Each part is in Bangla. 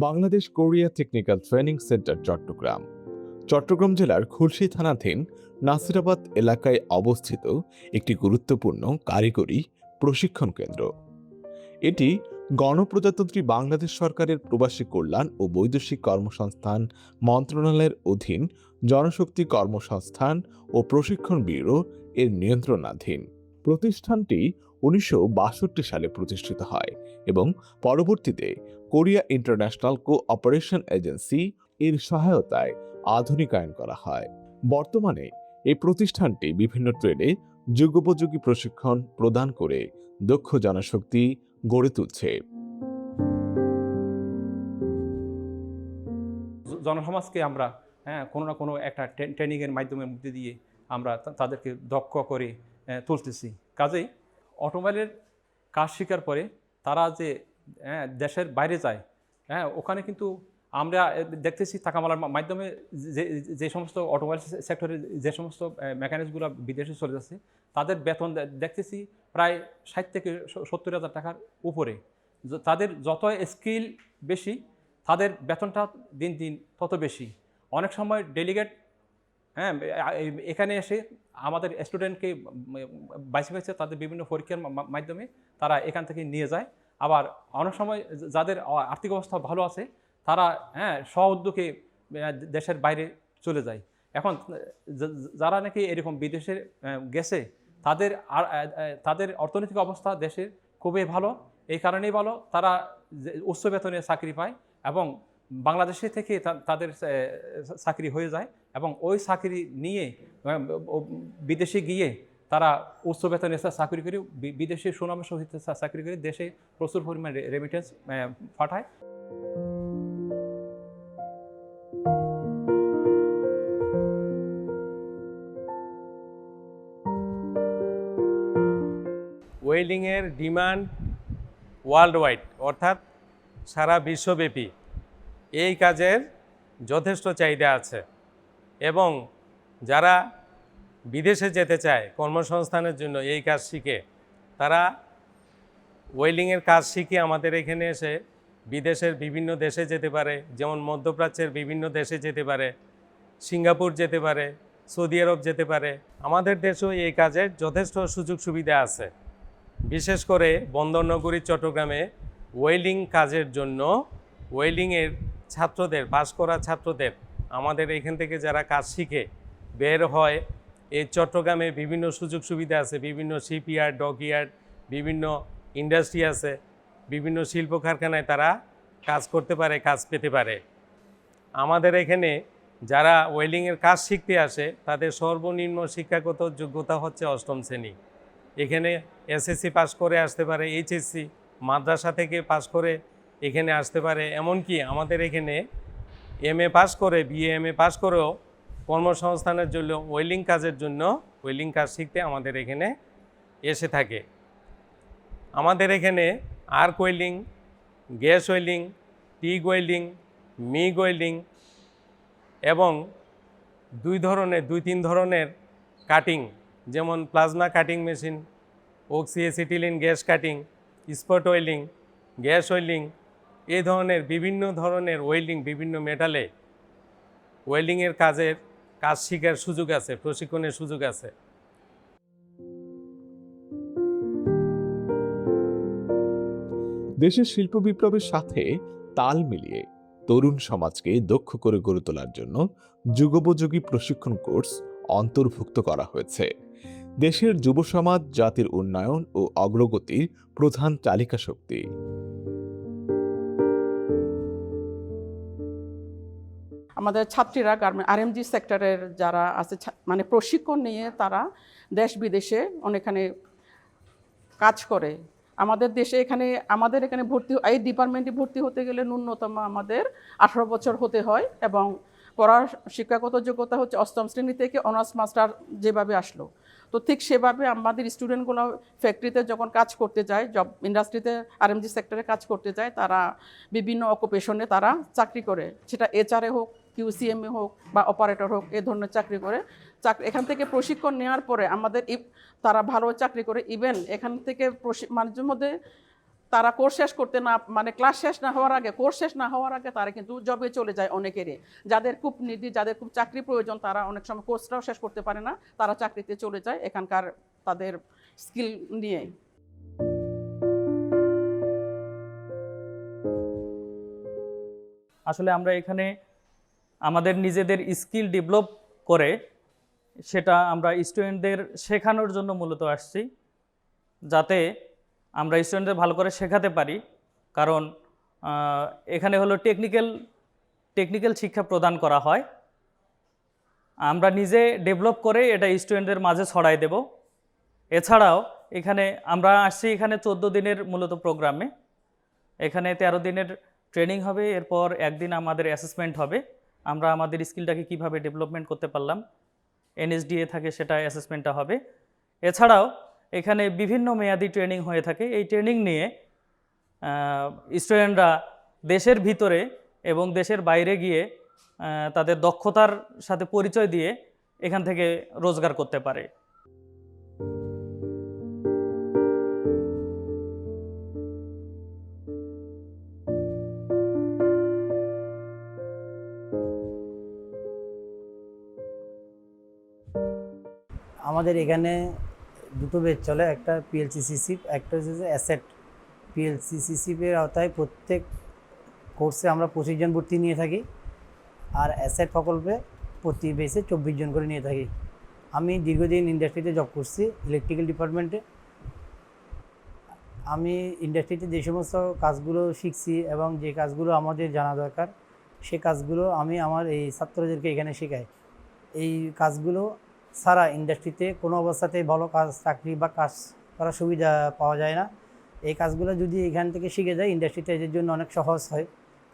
Bangladesh Korea technical training centre Chittagong Chittagong জেলার খুলশী থানাধীন নাসিরাবাদ এলাকায় অবস্থিত একটি গুরুত্বপূর্ণ কারিগরি প্রশিক্ষণ কেন্দ্র। এটি গণপ্রজাতন্ত্রী বাংলাদেশ সরকারের প্রবাসী কল্যাণ ও বৈদেশিক কর্মসংস্থান মন্ত্রণালয়ের অধীন জনশক্তি কর্মসংস্থান ও প্রশিক্ষণ ব্যুরো এর নিয়ন্ত্রণাধীন। প্রতিষ্ঠানটি 1962 সালে প্রতিষ্ঠিত হয় এবং পরবর্তীতে কোরিয়া ইন্টারন্যাশনাল কোঅপারেশন এজেন্সি এর সহায়তায় আধুনিকায়ন করা হয়। বর্তমানে এই প্রতিষ্ঠানটি বিভিন্ন ট্রেডে যুগোপযোগী প্রশিক্ষণ প্রদান করে দক্ষ জনশক্তি গড়ে তুলছে। জনসমাজকে আমরা কোনো না কোনো একটা ট্রেনিংয়ের মাধ্যমের মধ্যে দিয়ে আমরা তাদেরকে দক্ষ করে তুলতেছি। কাজেই অটোমোবাইলের কাজ শেখার পরে তারা যে দেশের বাইরে যায়, ওখানে কিন্তু আমরা দেখতেছি টাকামালার মাধ্যমে যে সমস্ত অটোমোবাইল সেক্টরে যে সমস্ত মেকানিক্সগুলো বিদেশে চলে যাচ্ছে, তাদের বেতন দেখতেছি প্রায় 60 থেকে 70,000 টাকার উপরে। তাদের যত স্কিল বেশি, তাদের বেতনটা দিন দিন তত বেশি। অনেক সময় ডেলিগেট এখানে এসে আমাদের স্টুডেন্টকে বাইসে বাইসে তাদের বিভিন্ন পরীক্ষার মাধ্যমে তারা এখান থেকে নিয়ে যায়। আবার অনেক সময় যাদের আর্থিক অবস্থা ভালো আছে, তারা স্ব উদ্যোগে দেশের বাইরে চলে যায়। এখন যারা নাকি এরকম বিদেশে গেছে, তাদের অর্থনৈতিক অবস্থা দেশের খুবই ভালো। এই কারণেই ভালো, তারা উচ্চ বেতনে চাকরি পায় এবং বাংলাদেশে থেকে তাদের চাকরি হয়ে যায় এবং ওই চাকরি নিয়ে বিদেশে গিয়ে তারা উচ্চ বেতনে চাকরি করে বিদেশে সুনামের সহিত চাকরি করে দেশে প্রচুর পরিমাণে রেমিটেন্স পাঠায়। ওয়েল্ডিংয়ের ডিমান্ড ওয়ার্ল্ড ওয়াইড, অর্থাৎ সারা বিশ্বব্যাপী এই কাজের যথেষ্ট চাহিদা আছে এবং যারা বিদেশে যেতে চায় কর্মসংস্থানের জন্য এই কাজ শিখে, তারা ওয়েল্ডিংয়ের কাজ শিখে আমাদের এখানে এসে বিদেশের বিভিন্ন দেশে যেতে পারে, যেমন মধ্যপ্রাচ্যের বিভিন্ন দেশে যেতে পারে, সিঙ্গাপুর যেতে পারে, সৌদি আরব যেতে পারে। আমাদের দেশেও এই কাজের যথেষ্ট সুযোগ সুবিধা আছে। বিশেষ করে বন্দরনগরী চট্টগ্রামে ওয়েল্ডিং কাজের জন্য ওয়েল্ডিংয়ের ছাত্রদের, পাশ করা ছাত্রদের আমাদের এখান থেকে যারা কাজ শিখে বের হয়, এই চট্টগ্রামে বিভিন্ন সুযোগ সুবিধা আছে। বিভিন্ন শিপইয়ার্ড, ডকইয়ার্ড, বিভিন্ন ইন্ডাস্ট্রি আছে, বিভিন্ন শিল্প কারখানায় তারা কাজ করতে পারে, কাজ পেতে পারে। আমাদের এখানে যারা ওয়েল্ডিংয়ের কাজ শিখতে আসে, তাদের সর্বনিম্ন শিক্ষাগত যোগ্যতা হচ্ছে 8ম শ্রেণী। এখানে এসএসসি পাস করে আসতে পারে, এইচএসসি, মাদ্রাসা থেকে পাস করে এখানে আসতে পারে। এমনকি আমাদের এখানে এমএ পাস করে, বিএ এমএ পাস করেও কর্মসংস্থানের জন্য ওয়েল্ডিং কাজের জন্য ওয়েল্ডিং কাজ শিখতে আমাদের এখানে এসে থাকে। আমাদের এখানে arc welding, gas welding, TIG welding, MIG welding এবং 2-3 ধরনের কাটিং, যেমন plasma cutting machine, oxyacetylene gas cutting, spot welding, gas welding, এই ধরনের বিভিন্ন ধরনের ওয়েল্ডিং, বিভিন্ন মেটালে ওয়েল্ডিংয়ের কাজ শেখার সুযোগ আছে, প্রশিক্ষণের সুযোগ আছে। দেশের শিল্প বিপ্লবের সাথে তাল মিলিয়ে তরুণ সমাজকে দক্ষ করে গড়ে তোলার জন্য যুগোপযোগী প্রশিক্ষণ কোর্স অন্তর্ভুক্ত করা হয়েছে। দেশের যুব সমাজ জাতির উন্নয়ন ও অগ্রগতির প্রধান চালিকা শক্তি। আমাদের ছাত্রীরা আরএমজি সেক্টরের যারা আছে, মানে প্রশিক্ষণ নিয়ে তারা দেশ বিদেশে অনেকখানে কাজ করে। আমাদের দেশে আমাদের এখানে এই ডিপার্টমেন্টে ভর্তি হতে গেলে ন্যূনতম আমাদের 18 বছর হতে হয় এবং পড়ার শিক্ষাগত যোগ্যতা হচ্ছে 8ম শ্রেণী থেকে অনার্স মাস্টার যেভাবে আসলো। তো ঠিক সেভাবে আমাদের স্টুডেন্টগুলো ফ্যাক্টরিতে যখন কাজ করতে যায়, জব ইন্ডাস্ট্রিতে আরএমজি সেক্টরে কাজ করতে যায়, তারা বিভিন্ন অকুপেশনে তারা চাকরি করে, সেটা এইচআরএ হোক, কিউসিএমএ হোক বা অপারেটর হোক, এই ধরনের চাকরি করে। এখান থেকে প্রশিক্ষণ নেওয়ার পরে আমাদের তারা ভালো চাকরি করে। ইভেন এখান থেকে মাঝে মধ্যে তারা কোর্স শেষ করতে না মানে ক্লাস শেষ না হওয়ার আগে, কোর্স শেষ না হওয়ার আগে তারা কিন্তু জবে চলে যায় অনেকেরই। যাদের খুব নিডি, যাদের খুব চাকরি প্রয়োজন, তারা অনেক সময় কোর্সটাও শেষ করতে পারে না, তারা চাকরিতে চলে যায় এখানকার তাদের স্কিল নিয়ে। আসলে আমরা এখানে আমাদের নিজেদের স্কিল ডেভেলপ করে সেটা আমরা স্টুডেন্টদের শেখানোর জন্য মূলত আসছি, যাতে আমরা স্টুডেন্টদের ভালো করে শেখাতে পারি। কারণ এখানে হলো টেকনিক্যাল শিক্ষা প্রদান করা হয়, আমরা নিজে ডেভেলপ করে এটা স্টুডেন্টদের মাঝে ছড়াই দেব। এছাড়াও এখানে আমরা আসছি এখানে 14 দিনের মূলত প্রোগ্রামে। এখানে 13 দিনের ট্রেনিং হবে, এরপর একদিন আমাদের অ্যাসেসমেন্ট হবে, আমরা আমাদের স্কিলটাকে কিভাবে ডেভেলপমেন্ট করতে পারলাম, এনএসডিএ থাকে সেটা অ্যাসেসমেন্টটা হবে। এছাড়াও এখানে বিভিন্ন মেয়াদি ট্রেনিং হয়ে থাকে। এই ট্রেনিং নিয়ে স্টুডেন্টরা দেশের ভিতরে এবং দেশের বাইরে গিয়ে তাদের দক্ষতার সাথে পরিচয় দিয়ে এখান থেকে রোজগার করতে পারে। আমাদের এখানে দুটো ব্যাচ চলে, একটা পিএলসিসি, একটা হচ্ছে অ্যাসেট। পিএলসিসির আওতায় প্রত্যেক কোর্সে আমরা 25 জন ভর্তি নিয়ে থাকি, আর অ্যাসেট প্রকল্পে প্রতি বেসে 24 জন করে নিয়ে থাকি। আমি দীর্ঘদিন ইন্ডাস্ট্রিতে জব করছি, ইলেকট্রিক্যাল ডিপার্টমেন্টে। আমি ইন্ডাস্ট্রিতে যে সমস্ত কাজগুলো শিখছি এবং যে কাজগুলো আমাদের জানা দরকার, সে কাজগুলো আমি আমার এই ছাত্রদেরকে এখানে শেখাই। এই কাজগুলো ছাড়া ইন্ডাস্ট্রিতে কোনো অবস্থাতেই ভালো কাজ, চাকরি বা কাজ করার সুবিধা পাওয়া যায় না। এই কাজগুলো যদি এখান থেকে শিখে যায়, ইন্ডাস্ট্রিতে এর জন্য অনেক সহজ হয়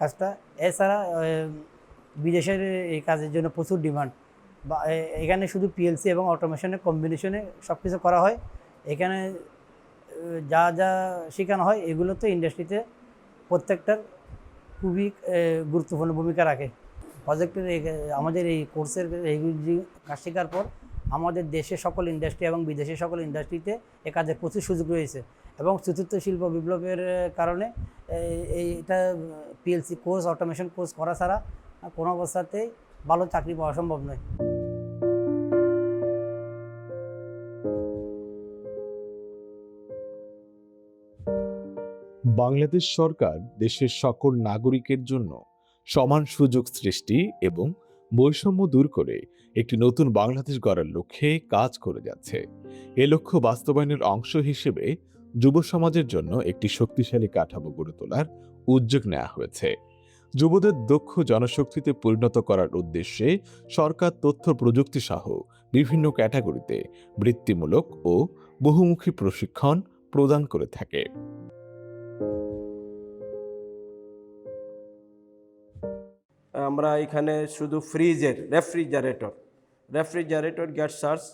কাজটা। এছাড়া বিদেশের এই কাজের জন্য প্রচুর ডিমান্ড। বা এখানে শুধু পিএলসি এবং অটোমেশনের কম্বিনেশনে সব কিছু করা হয়। এখানে যা যা শেখানো হয় এগুলো তো ইন্ডাস্ট্রিতে প্রত্যেকটার খুবই গুরুত্বপূর্ণ ভূমিকা রাখে। প্রজেক্টের আমাদের এই কোর্সের এইগুলি কাজ শেখার পর আমাদের দেশের সকল ইন্ডাস্ট্রি এবং বিদেশের সকল ইন্ডাস্ট্রিতে এ কাজের প্রচুর সুযোগ রয়েছে। এবং চতুর্থ শিল্প বিপ্লবের কারণে এইটা পিএলসি কোর্স, অটোমেশন কোর্স করা ছাড়া কোনো অবস্থাতেই ভালো চাকরি পাওয়া সম্ভব নয়। বাংলাদেশ সরকার দেশের সকল নাগরিকের জন্য সমান সুযোগ সৃষ্টি এবং বৈষম্য দূর করে একটি নতুন বাংলাদেশ গড়ার লক্ষ্যে কাজ করে যাচ্ছে। এ লক্ষ্য বাস্তবায়নের অংশ হিসেবে যুব সমাজের জন্য একটি শক্তিশালী কাঠামো গড়ে তোলার উদ্যোগ নেওয়া হয়েছে। যুবদের দক্ষ জনশক্তিতে পরিণত করার উদ্দেশ্যে সরকার তথ্য প্রযুক্তি সহ বিভিন্ন ক্যাটাগরিতে বৃত্তিমূলক ও বহুমুখী প্রশিক্ষণ প্রদান করে থাকে। আমরা এখানে শুধু রেফ্রিজারেটর গ্যাস সার্চ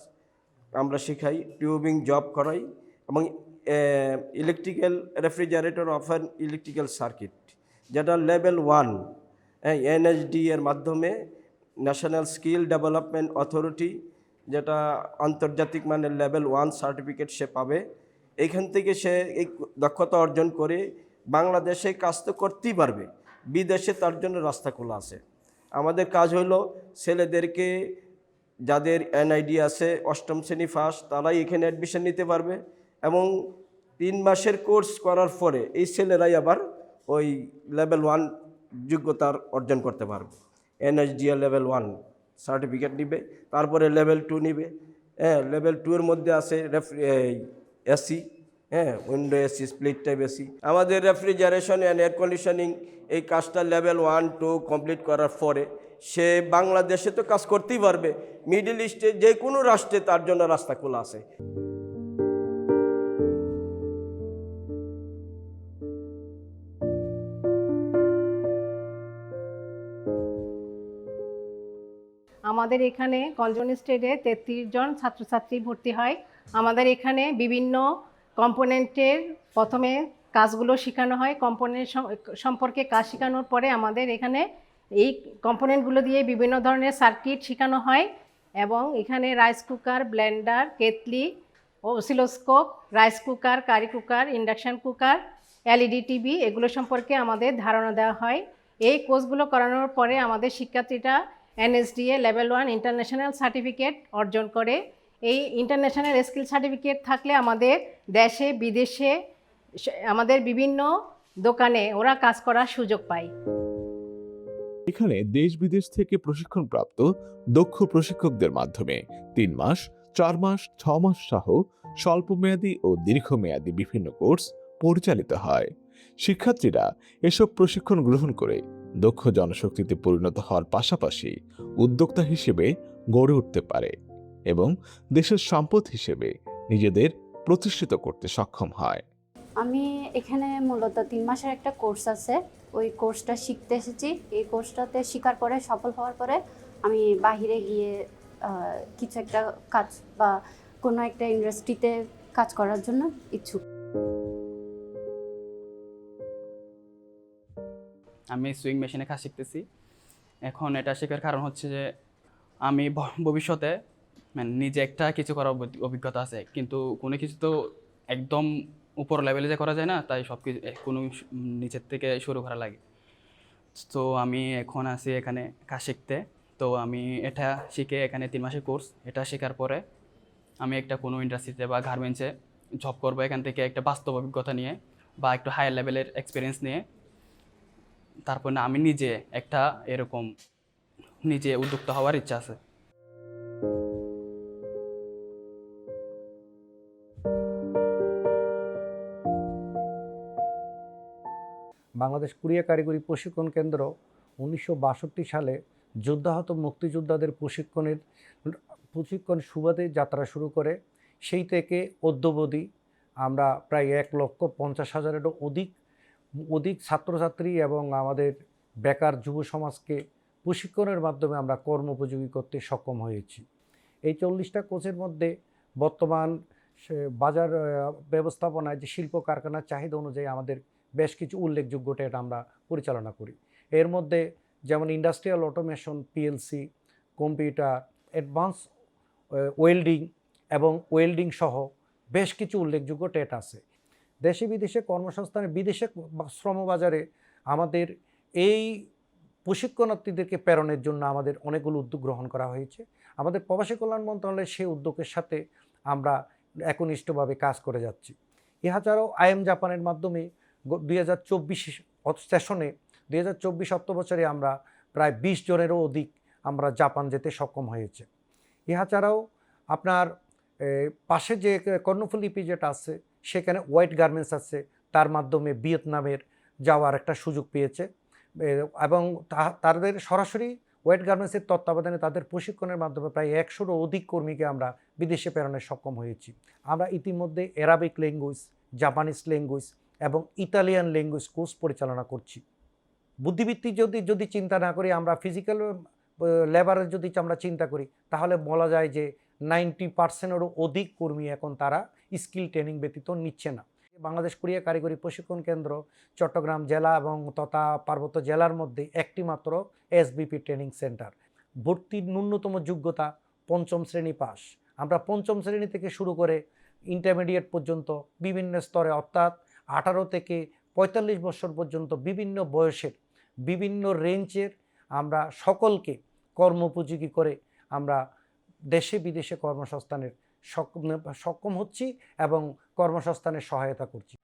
আমরা শেখাই, টিউবিং জব করাই এবং electrical refrigerator offer electrical circuit, যেটা লেভেল 1 এনএসডি এর মাধ্যমে ন্যাশনাল স্কিল ডেভেলপমেন্ট অথরিটি, যেটা আন্তর্জাতিক মানের লেভেল 1 সার্টিফিকেট সে পাবে। এইখান থেকে সে এই দক্ষতা অর্জন করে বাংলাদেশে কাজ তো করতেই পারবে, বিদেশে তার জন্য রাস্তা খোলা আছে। আমাদের কাজ হলো ছেলেদেরকে, যাদের এনআইডি আছে, 8ম শ্রেণী ফার্স্ট, তারাই এখানে অ্যাডমিশন নিতে পারবে এবং 3 মাসের কোর্স করার পরে এই ছেলেরাই আবার ওই লেভেল 1 যোগ্যতার অর্জন করতে পারবে। এনএসডিএ লেভেল 1 সার্টিফিকেট নিবে, তারপরে লেভেল 2 নিবে। লেভেল 2 এর মধ্যে আছে AC, window AC, split type AC. আমাদের রেফ্রিজারেশন অ্যান্ড এয়ার কন্ডিশনিং এই কাজটা লেভেল 1, 2 কমপ্লিট করার পরে সে বাংলাদেশে তো কাজ করতেই পারবে, মিডল ইস্টে যে কোনো রাষ্ট্রে তার জন্য রাস্তা খোলা আছে। আমাদের এখানে কঞ্জন স্টেটে 33 জন ছাত্রছাত্রী ভর্তি হয়। আমাদের এখানে বিভিন্ন কম্পোনেন্টের প্রথমে কাজগুলো শেখানো হয়। কম্পোনেন্ট সম্পর্কে কাজ শেখানোর পরে আমাদের এখানে এই কম্পোনেন্টগুলো দিয়ে বিভিন্ন ধরনের সার্কিট শেখানো হয় এবং এখানে rice cooker, blender, kettle, oscilloscope, rice cooker, curry cooker, induction cooker LED TV এগুলো সম্পর্কে আমাদের ধারণা দেওয়া হয়। এই কোর্সগুলো করানোর পরে আমাদের শিক্ষার্থীরা এনএসডিএ লেভেল 1 ইন্টারন্যাশনাল সার্টিফিকেট অর্জন করে। এই ইন্টারন্যাশনাল স্কিল সার্টিফিকেট থাকলে আমাদের দেশে বিদেশে আমাদের বিভিন্ন দোকানে ওরা কাজ করার সুযোগ পায়। এখানে দেশ বিদেশ থেকে প্রশিক্ষণপ্রাপ্ত দক্ষ প্রশিক্ষকদের মাধ্যমে 3 মাস, 4 মাস, 6 মাস সহ স্বল্পমেয়াদী ও দীর্ঘমেয়াদী বিভিন্ন কোর্স পরিচালিত হয়। শিক্ষার্থীরা এসব প্রশিক্ষণ গ্রহণ করে দক্ষ জনশক্তিতে পরিণত হওয়ার পাশাপাশি উদ্যোক্তা হিসেবে গড়ে উঠতে পারে এবং দেশের সম্পদ হিসেবে নিজেদের প্রতিষ্ঠিত করতে সক্ষম হয়। আমি এখানে মূলত 3 মাসের একটা কোর্স আছে, ওই কোর্সটা শিখতে এসেছি। এই কোর্সটাতে শেখার পরে সফল হওয়ার পরে আমি বাহিরে গিয়ে কিছু একটা কাজ বা কোনো একটা ইন্ডাস্ট্রিতে কাজ করার জন্য ইচ্ছুক। আমি সুইং মেশিনে কাজ শিখতেছি। এখন এটা শেখার কারণ হচ্ছে যে আমি ভবিষ্যতে মানে নিজে একটা কিছু করার অভিজ্ঞতা আছে, কিন্তু কোনো কিছু তো একদম উপর লেভেলে যে করা যায় না, তাই সব কিছু কোনো নিচের থেকে শুরু করা লাগে। তো আমি এখন আছি এখানে কাজ শিখতে। তো আমি এটা শিখে এখানে 3 মাসের কোর্স, এটা শেখার পরে আমি একটা কোনো ইন্ডাস্ট্রিতে বা গার্মেন্টসে জব করবো। এখান থেকে একটা বাস্তব অভিজ্ঞতা নিয়ে বা একটু হায়ার লেভেলের এক্সপিরিয়েন্স নিয়ে তারপর না আমি নিজে একটা এরকম নিজে উদ্যোক্তা হওয়ার ইচ্ছা আছে। বাংলাদেশ কুরিয়া কারিগরি প্রশিক্ষণ কেন্দ্র 1962 সালে যোদ্ধাহত মুক্তিযোদ্ধাদের প্রশিক্ষণ সুবাদে যাত্রা শুরু করে। সেই থেকে অদ্যাবধি আমরা প্রায় 1,50,000-এরও অধিক ছাত্রছাত্রী এবং আমাদের বেকার যুব সমাজকে প্রশিক্ষণের মাধ্যমে আমরা কর্মোপযোগী করতে সক্ষম হয়েছি। এই 40টা কোর্সের মধ্যে বর্তমান বাজার ব্যবস্থাপনায় যে শিল্প কারখানার চাহিদা অনুযায়ী আমাদের বেশ কিছু উল্লেখযোগ্য ট্রেড আমরা পরিচালনা করি। এর মধ্যে যেমন industrial automation, PLC, computer, advance welding এবং ওয়েল্ডিং সহ বেশ কিছু উল্লেখযোগ্য ট্রেড আছে। দেশে বিদেশে কর্মসংস্থানে বিদেশে শ্রমবাজারে আমাদের এই প্রশিক্ষণার্থীদেরকে প্রেরণের জন্য আমাদের অনেকগুলো উদ্যোগ গ্রহণ করা হয়েছে। আমাদের প্রবাসী কল্যাণ মন্ত্রণালয়ের সেই উদ্যোগের সাথে আমরা একনিষ্ঠভাবে কাজ করে যাচ্ছি। এছাড়াও আইএম জাপানের মাধ্যমে 2024 সেশনে 2024 অর্থবছরে আমরা প্রায় 20 জনেরও অধিক আমরা জাপান যেতে সক্ষম হয়েছে। এছাড়াও আপনার পাশে যে কর্ণফুলী যেটা আছে সেখানে হোয়াইট গার্মেন্টস আছে, তার মাধ্যমে ভিয়েতনামের যাওয়ার একটা সুযোগ পেয়েছে এবং তাদের সরাসরি হোয়াইট গার্মেন্টসের তত্ত্বাবধানে তাদের প্রশিক্ষণের মাধ্যমে প্রায় 100-রও অধিক কর্মীকে আমরা বিদেশে প্রেরণে সক্ষম হয়েছি। আমরা ইতিমধ্যে অ্যারাবিক ল্যাঙ্গুয়েজ, জাপানিজ ল্যাঙ্গুয়েজ এবং ইতালিয়ান ল্যাঙ্গুয়েজ কোর্স পরিচালনা করছি। বুদ্ধিবৃত্তি যদি চিন্তা না করি, আমরা ফিজিক্যাল লেবারের যদি আমরা চিন্তা করি, তাহলে বলা যায় যে 90%-এরও অধিক কর্মী এখন তারা স্কিল ট্রেনিং ব্যতীত নিচ্ছে না। বাংলাদেশ কুরিয়া কারিগরি প্রশিক্ষণ কেন্দ্র চট্টগ্রাম জেলা এবং তথা পার্বত্য জেলার মধ্যে একটি মাত্র এসবিপি ট্রেনিং সেন্টার। ভর্তির ন্যূনতম যোগ্যতা 5ম শ্রেণী পাস। আমরা 5ম শ্রেণী থেকে শুরু করে ইন্টারমিডিয়েট পর্যন্ত বিভিন্ন স্তরে, অর্থাৎ 18 থেকে 45 বছর পর্যন্ত বিভিন্ন বয়সের বিভিন্ন রেঞ্জের আমরা সকলকে কর্মোপযোগী করে আমরা দেশে বিদেশে কর্মসংস্থানের সক্ষম হচ্ছি এবং কর্মসংস্থানের সহায়তা করছি।